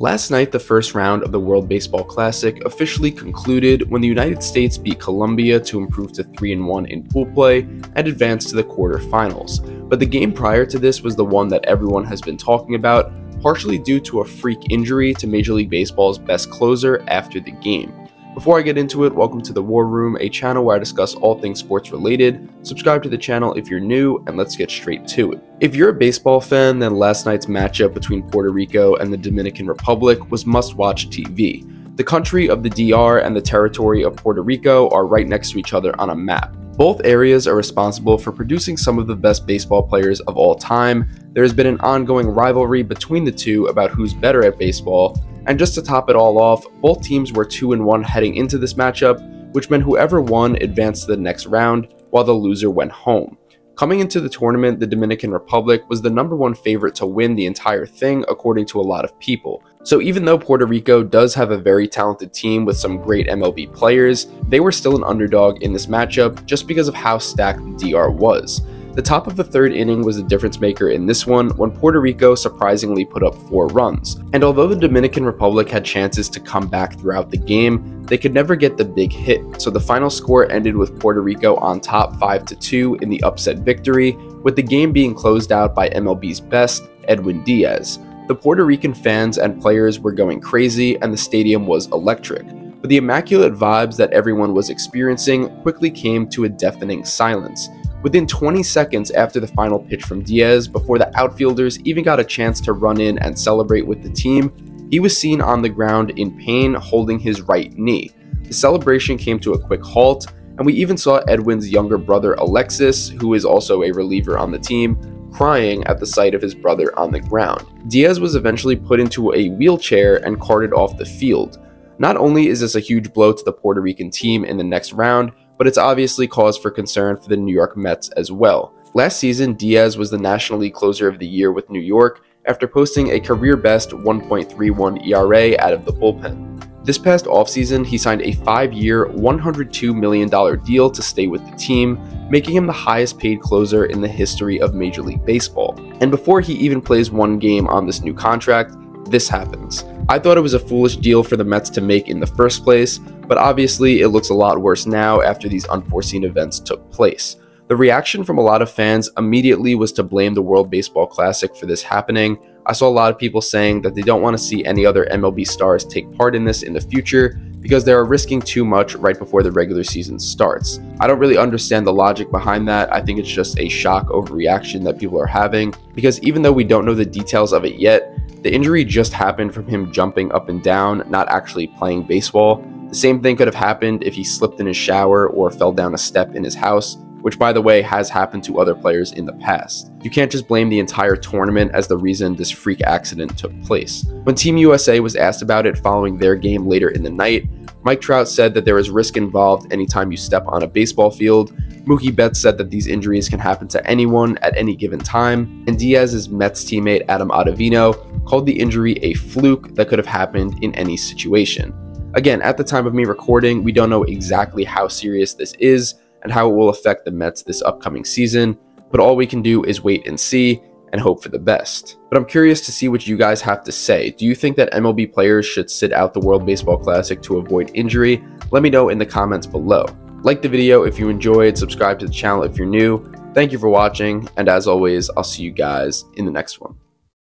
Last night, the first round of the World Baseball Classic officially concluded when the United States beat Colombia to improve to 3-1 in pool play and advance to the quarterfinals. But the game prior to this was the one that everyone has been talking about, partially due to a freak injury to Major League Baseball's best closer after the game. Before I get into it, welcome to The War Room, a channel where I discuss all things sports related. Subscribe to the channel if you're new, and let's get straight to it. If you're a baseball fan, then last night's matchup between Puerto Rico and the Dominican Republic was must-watch TV. The country of the DR and the territory of Puerto Rico are right next to each other on a map. Both areas are responsible for producing some of the best baseball players of all time. There has been an ongoing rivalry between the two about who's better at baseball. And just to top it all off, both teams were 2-1 heading into this matchup, which meant whoever won advanced to the next round, while the loser went home. Coming into the tournament, the Dominican Republic was the #1 favorite to win the entire thing, according to a lot of people. So even though Puerto Rico does have a very talented team with some great MLB players, they were still an underdog in this matchup just because of how stacked the DR was. The top of the third inning was the difference maker in this one when Puerto Rico surprisingly put up 4 runs. And although the Dominican Republic had chances to come back throughout the game, they could never get the big hit, so the final score ended with Puerto Rico on top 5-2 in the upset victory, with the game being closed out by MLB's best, Edwin Diaz. The Puerto Rican fans and players were going crazy and the stadium was electric, but the immaculate vibes that everyone was experiencing quickly came to a deafening silence. Within 20 seconds after the final pitch from Diaz, before the outfielders even got a chance to run in and celebrate with the team, he was seen on the ground in pain holding his right knee. The celebration came to a quick halt, and we even saw Edwin's younger brother Alexis, who is also a reliever on the team, crying at the sight of his brother on the ground. Diaz was eventually put into a wheelchair and carted off the field. Not only is this a huge blow to the Puerto Rican team in the next round, but it's obviously cause for concern for the New York Mets as well. Last season, Diaz was the National League Closer of the Year with New York after posting a career-best 1.31 ERA out of the bullpen. This past offseason, he signed a 5-year, $102 million deal to stay with the team, making him the highest-paid closer in the history of Major League Baseball. And before he even plays one game on this new contract, this happens. I thought it was a foolish deal for the Mets to make in the first place, but obviously it looks a lot worse now after these unforeseen events took place. The reaction from a lot of fans immediately was to blame the World Baseball Classic for this happening. I saw a lot of people saying that they don't want to see any other MLB stars take part in this in the future because they are risking too much right before the regular season starts. I don't really understand the logic behind that. I think it's just a shock overreaction that people are having, because even though we don't know the details of it yet, the injury just happened from him jumping up and down, not actually playing baseball. The same thing could have happened if he slipped in his shower or fell down a step in his house, which by the way has happened to other players in the past. You can't just blame the entire tournament as the reason this freak accident took place. When Team USA was asked about it following their game later in the night, Mike Trout said that there is risk involved anytime you step on a baseball field. Mookie Betts said that these injuries can happen to anyone at any given time, and Diaz's Mets teammate Adam Ottavino called the injury a fluke that could have happened in any situation. Again, at the time of me recording, we don't know exactly how serious this is and how it will affect the Mets this upcoming season, but all we can do is wait and see and hope for the best. But I'm curious to see what you guys have to say. Do you think that MLB players should sit out the World Baseball Classic to avoid injury? Let me know in the comments below. Like the video if you enjoyed, subscribe to the channel if you're new. Thank you for watching, and as always, I'll see you guys in the next one.